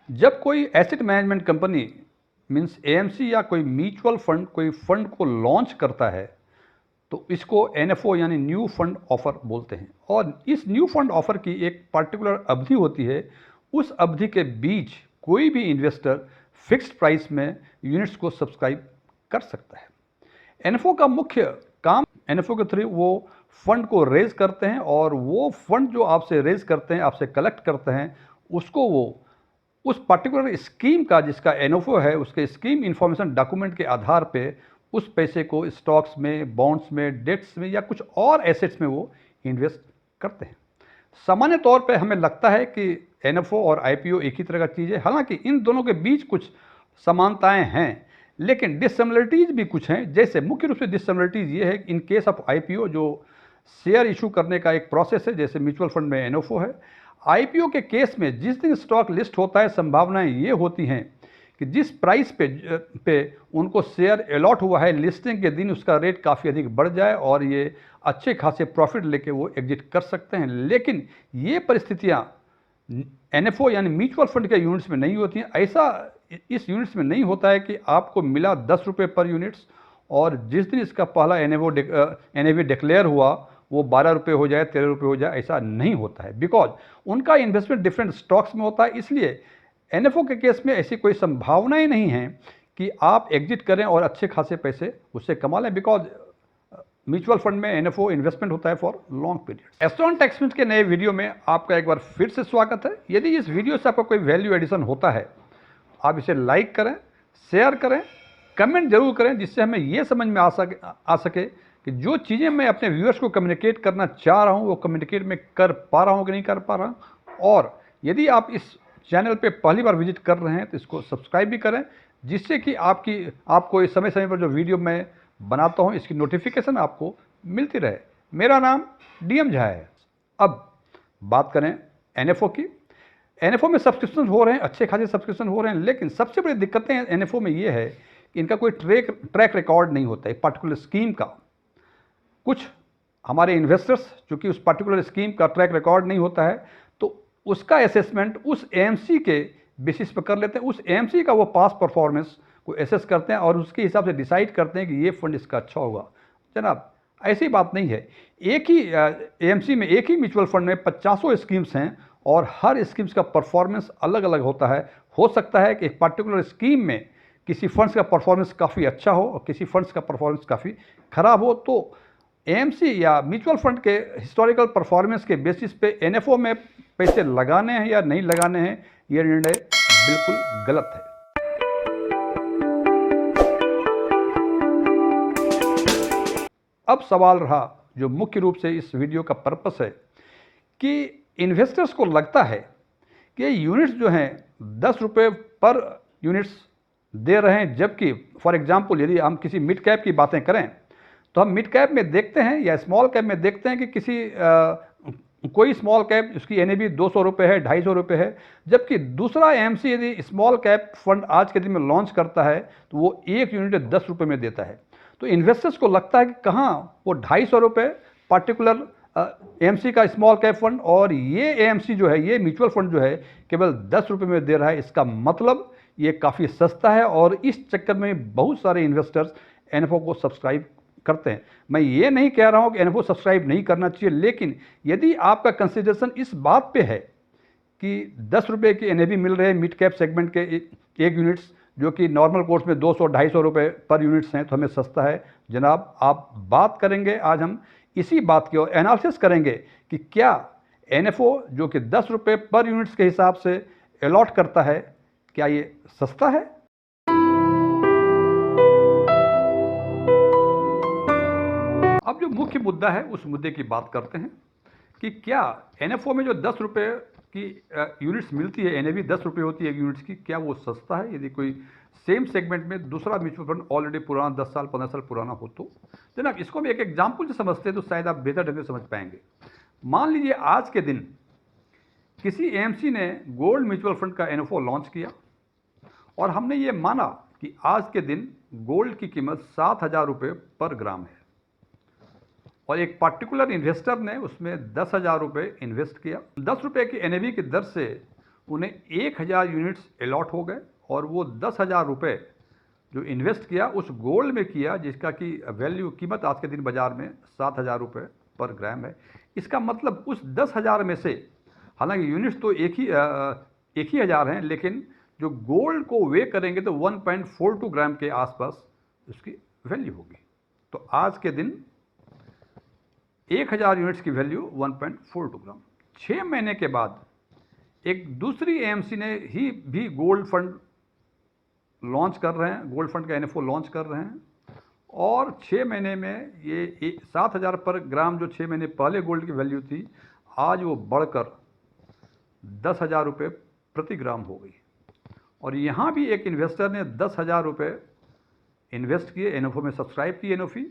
जब कोई asset management company means AMC या कोई म्यूचुअल फंड कोई फंड को लॉन्च करता है तो इसको एनएफओ यानी न्यू फंड ऑफर बोलते हैं। और इस न्यू फंड ऑफर की एक पर्टिकुलर अवधि होती है। उस अवधि के बीच कोई भी इन्वेस्टर फिक्स्ड प्राइस में यूनिट्स को सब्सक्राइब कर सकता है। एनएफओ का मुख्य काम, एनएफओ के थ्रू वो फंड को रेज करते हैं और वो फंड जो आपसे रेज करते हैं, आपसे कलेक्ट करते हैं, उसको वो उस पर्टिकुलर स्कीम का, जिसका एनएफओ है, उसके स्कीम इंफॉर्मेशन डॉक्यूमेंट के आधार पे उस पैसे को स्टॉक्स में, बॉन्ड्स में, डेट्स में या कुछ और एसेट्स में वो इन्वेस्ट करते हैं। सामान्य तौर पे हमें लगता है कि एनएफओ और आईपीओ एक ही तरह का चीज़ है। हालांकि इन दोनों के बीच कुछ समानताएं हैं, लेकिन डिससिमिलरिटीज भी कुछ हैं। जैसे मुख्य रूप से डिससिमिलरिटीज ये है कि इन केस ऑफ आईपीओ जो शेयर इशू करने का एक प्रोसेस है, जैसे म्यूचुअल फंड में एनएफओ है, आईपीओ के केस में जिस दिन स्टॉक लिस्ट होता है, संभावनाएं ये होती हैं कि जिस प्राइस पे उनको शेयर अलॉट हुआ है लिस्टिंग के दिन, उसका रेट काफ़ी अधिक बढ़ जाए और ये अच्छे खासे प्रॉफिट लेके वो एग्जिट कर सकते हैं। लेकिन ये परिस्थितियां एनएफओ यानी म्यूचुअल फंड के यूनिट्स में नहीं होती हैं। ऐसा इस यूनिट्स में नहीं होता है कि आपको मिला 10 रुपये पर यूनिट्स और जिस दिन इसका पहला एनएवी डिक्लेयर हुआ वो 12 रुपये हो जाए, 13 रुपये हो जाए, ऐसा नहीं होता है। बिकॉज उनका इन्वेस्टमेंट डिफरेंट स्टॉक्स में होता है। इसलिए एनएफओ के केस में ऐसी कोई संभावनाएं नहीं है कि आप एग्जिट करें और अच्छे खासे पैसे उससे कमा लें। बिकॉज म्यूचुअल फंड में एनएफओ इन्वेस्टमेंट होता है फॉर लॉन्ग पीरियड। एस्ट्रॉन टेक्समेंट के नए वीडियो में आपका एक बार फिर से स्वागत है। यदि इस वीडियो से आपका कोई वैल्यू एडिशन होता है, आप इसे लाइक करें, शेयर करें, कमेंट जरूर करें, जिससे हमें यह समझ में आ सके कि जो चीज़ें मैं अपने व्यूअर्स को कम्युनिकेट करना चाह रहा हूँ वो कम्युनिकेट में कर पा रहा हूँ कि नहीं कर पा रहा हूँ। और यदि आप इस चैनल पे पहली बार विजिट कर रहे हैं तो इसको सब्सक्राइब भी करें, जिससे कि आपको इस समय समय पर जो वीडियो मैं बनाता हूँ इसकी नोटिफिकेशन आपको मिलती रहे। मेरा नाम डीएम झा है। अब बात करें एनएफओ की। एनएफओ में सब्सक्रिप्शन हो रहे हैं, अच्छे खासे सब्सक्रिप्शन हो रहे हैं, लेकिन सबसे बड़ी दिक्कतें एनएफओ में ये है कि इनका कोई ट्रैक रिकॉर्ड नहीं होता है पर्टिकुलर स्कीम का। कुछ हमारे इन्वेस्टर्स चूंकि उस पर्टिकुलर स्कीम का ट्रैक रिकॉर्ड नहीं होता है तो उसका असेसमेंट उस एएमसी के बेसिस पर कर लेते हैं। उस एएमसी का वो पास परफॉर्मेंस को एसेस करते हैं और उसके हिसाब से डिसाइड करते हैं कि ये फंड इसका अच्छा होगा। जनाब, ऐसी बात नहीं है। एक ही एएमसी में, एक ही म्यूचुअल फंड में 50 स्कीम्स हैं और हर स्कीम्स का परफॉर्मेंस अलग अलग होता है। हो सकता है कि एक पर्टिकुलर स्कीम में किसी फंड्स का परफॉर्मेंस काफ़ी अच्छा हो और किसी फंड्स का परफॉर्मेंस काफ़ी खराब हो। तो एएमसी या म्यूचुअल फंड के हिस्टोरिकल परफॉर्मेंस के बेसिस पे एनएफओ में पैसे लगाने हैं या नहीं लगाने हैं, यह निर्णय बिल्कुल गलत है। अब सवाल रहा जो मुख्य रूप से इस वीडियो का पर्पस है कि इन्वेस्टर्स को लगता है कि यूनिट्स जो हैं 10 रुपये पर यूनिट्स दे रहे हैं, जबकि फॉर एग्जांपल यदि हम किसी मिड कैप की बातें करें तो हम मिड कैप में देखते हैं या स्मॉल कैप में देखते हैं कि कोई स्मॉल कैप उसकी एनएवी 200 रुपये है, 250 रुपये है, जबकि दूसरा एएमसी यदि स्मॉल कैप फंड आज के दिन में लॉन्च करता है तो वो एक यूनिट 10 रुपये में देता है। तो इन्वेस्टर्स को लगता है कि कहाँ वो 250 रुपये पर्टिकुलर एएमसी का स्मॉल कैप फंड और ये एएमसी जो है, ये म्यूचुअल फंड जो है केवल 10 रुपये में दे रहा है। इसका मतलब ये काफ़ी सस्ता है और इस चक्कर में बहुत सारे इन्वेस्टर्स एनएफओ को सब्सक्राइब करते हैं। मैं ये नहीं कह रहा हूं कि एनएफओ सब्सक्राइब नहीं करना चाहिए, लेकिन यदि आपका कंसिडरेशन इस बात पे है कि 10 रुपये की एनएवी मिल रहे हैं मिड कैप सेगमेंट के एक यूनिट्स, जो कि नॉर्मल कोर्स में 200-250 रुपये पर यूनिट्स हैं, तो हमें सस्ता है। जनाब, आप बात करेंगे, आज हम इसी बात की एनालिसिस करेंगे कि क्या एनएफओ जो कि 10 रुपये पर यूनिट्स के हिसाब से अलॉट करता है, क्या ये सस्ता है? अब जो मुख्य मुद्दा है उस मुद्दे की बात करते हैं कि क्या एनएफओ में जो 10 रुपये की यूनिट्स मिलती है, एनएवी 10 रुपये होती है एक यूनिट्स की, क्या वो सस्ता है? यदि कोई सेम सेगमेंट में दूसरा म्यूचुअल फंड ऑलरेडी पुराना 10 साल 15 साल पुराना हो तो जनाब, इसको हम एक एग्जाम्पल से समझते हैं तो शायद आप बेहतर ढंग से समझ पाएंगे। मान लीजिए आज के दिन किसी एएमसी ने गोल्ड म्यूचुअल फंड का एनएफओ लॉन्च किया और हमने ये माना कि आज के दिन गोल्ड की कीमत 7,000 रुपये पर ग्राम है और एक पर्टिकुलर इन्वेस्टर ने उसमें 10,000 रुपये इन्वेस्ट किया। 10 रुपये की एनएवी की दर से उन्हें 1000 यूनिट्स अलॉट हो गए और वो 10,000 रुपये जो इन्वेस्ट किया उस गोल्ड में किया, जिसका कि वैल्यू कीमत आज के दिन बाज़ार में 7,000 रुपये पर ग्राम है। इसका मतलब उस 10,000 में से, हालांकि यूनिट्स तो एक ही हज़ार हैं, लेकिन जो गोल्ड को वे करेंगे तो 1.42 ग्राम के आसपास उसकी वैल्यू होगी। तो आज के दिन 1000 यूनिट्स की वैल्यू 1.42 ग्राम। 6 महीने के बाद एक दूसरी एएमसी ने ही भी गोल्ड फंड लॉन्च कर रहे हैं, गोल्ड फंड का एनएफओ लॉन्च कर रहे हैं, और 6 महीने में ये 7,000 पर ग्राम जो 6 महीने पहले गोल्ड की वैल्यू थी, आज वो बढ़कर 10,000 रुपये प्रति ग्राम हो गई। और यहाँ भी एक इन्वेस्टर ने 10,000 रुपये इन्वेस्ट किए, एनएफओ में सब्सक्राइब की एनओफी,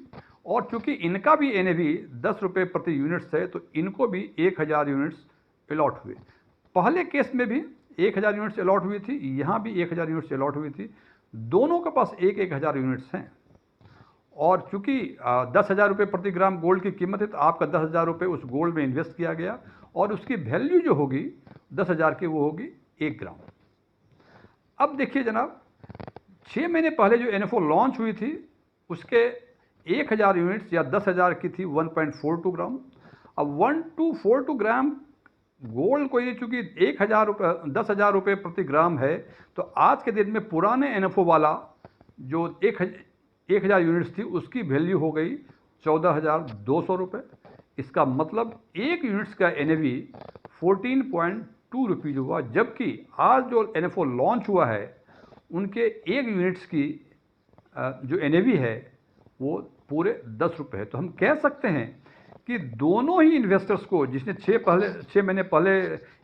और चूंकि इनका भी एनएवी 10 रुपये प्रति यूनिट्स है, तो इनको भी 1000 यूनिट्स अलॉट हुए। पहले केस में भी 1000 यूनिट्स अलॉट हुई थी, यहाँ भी 1000 यूनिट्स अलॉट हुई थी। दोनों के पास 1000 यूनिट्स हैं, और चूंकि 10,000 रुपये प्रति ग्राम गोल्ड की कीमत है, तो आपका 10,000 रुपये उस गोल्ड में इन्वेस्ट किया गया, और उसकी वैल्यू जो होगी 10,000 की, वो होगी 1 ग्राम। अब देखिए जनाब, 6 महीने पहले जो एनएफओ लॉन्च हुई थी, उसके 1000 यूनिट्स या 10,000 की थी 1.42 ग्राम। अब 1.42 ग्राम गोल्ड को ये चूंकि 10,000 रुपये प्रति ग्राम है, तो आज के दिन में पुराने एनएफओ वाला जो 1000 यूनिट्स थी, उसकी वैल्यू हो गई 14,200 रुपये। इसका मतलब एक यूनिट्स का एनएवी 14.2 रुपीज़ हुआ, जबकि आज जो एनएफओ लॉन्च हुआ है, उनके एक यूनिट्स की जो एनएवी है वो पूरे 10 रुपये है। तो हम कह सकते हैं कि दोनों ही इन्वेस्टर्स को, जिसने 6 महीने पहले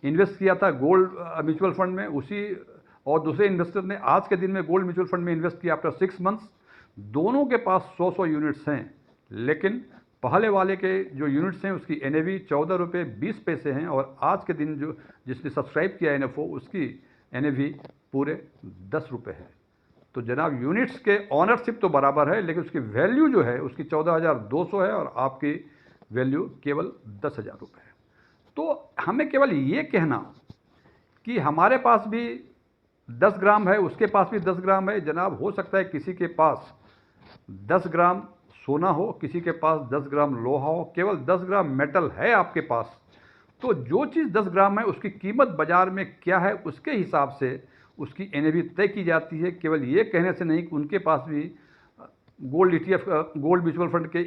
इन्वेस्ट किया था गोल्ड म्यूचुअल फंड में, उसी, और दूसरे इन्वेस्टर ने आज के दिन में गोल्ड म्यूचुअल फंड में इन्वेस्ट किया आफ्टर 6 मंथ्स, दोनों के पास 100 यूनिट्स हैं। लेकिन पहले वाले के जो यूनिट्स हैं, उसकी एनएवी 14 रुपये 20 पैसे हैं, और आज के दिन जो जिसने सब्सक्राइब किया एनएफओ, उसकी एनएवी पूरे 10 रुपये है। तो जनाब, यूनिट्स के ऑनरशिप तो बराबर है, लेकिन उसकी वैल्यू जो है उसकी 14,200 है, और आपकी वैल्यू केवल 10,000 रुपये है। तो हमें केवल ये कहना कि हमारे पास भी 10 ग्राम है, उसके पास भी 10 ग्राम है, जनाब, हो सकता है किसी के पास 10 ग्राम सोना हो, किसी के पास 10 ग्राम लोहा हो, केवल 10 ग्राम मेटल है आपके पास, तो जो चीज़ 10 ग्राम है उसकी कीमत बाज़ार में क्या है, उसके हिसाब से उसकी एनएवी तय की जाती है। केवल ये कहने से नहीं कि उनके पास भी gold ETF, gold mutual fund के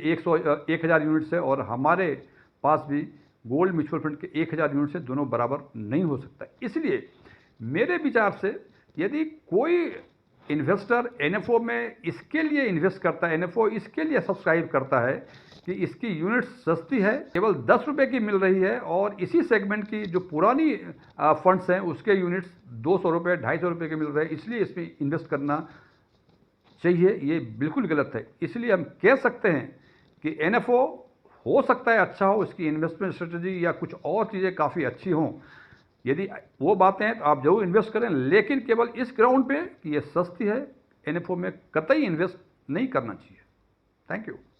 1000 यूनिट्स है, और हमारे पास भी गोल्ड म्यूचुअल फंड के 1000 यूनिट्स है, दोनों बराबर नहीं हो सकता। इसलिए मेरे विचार से यदि कोई इन्वेस्टर एनएफओ में इसके लिए इन्वेस्ट करता है, एनएफओ इसके लिए सब्सक्राइब करता है कि इसकी यूनिट सस्ती है, केवल 10 रुपये की मिल रही है, और इसी सेगमेंट की जो पुरानी फंड्स हैं उसके यूनिट्स 200 रुपये 250 रुपये के मिल रहे हैं, इसलिए इसमें इन्वेस्ट करना चाहिए, ये बिल्कुल गलत है। इसलिए हम कह सकते हैं कि एनएफओ हो सकता है अच्छा हो, इसकी इन्वेस्टमेंट स्ट्रेटजी या कुछ और चीज़ें काफ़ी अच्छी हों, यदि वो बातें हैं तो आप जरूर इन्वेस्ट करें, लेकिन केवल इस ग्राउंड पे कि ये सस्ती है, एनएफओ में कतई इन्वेस्ट नहीं करना चाहिए। Thank you.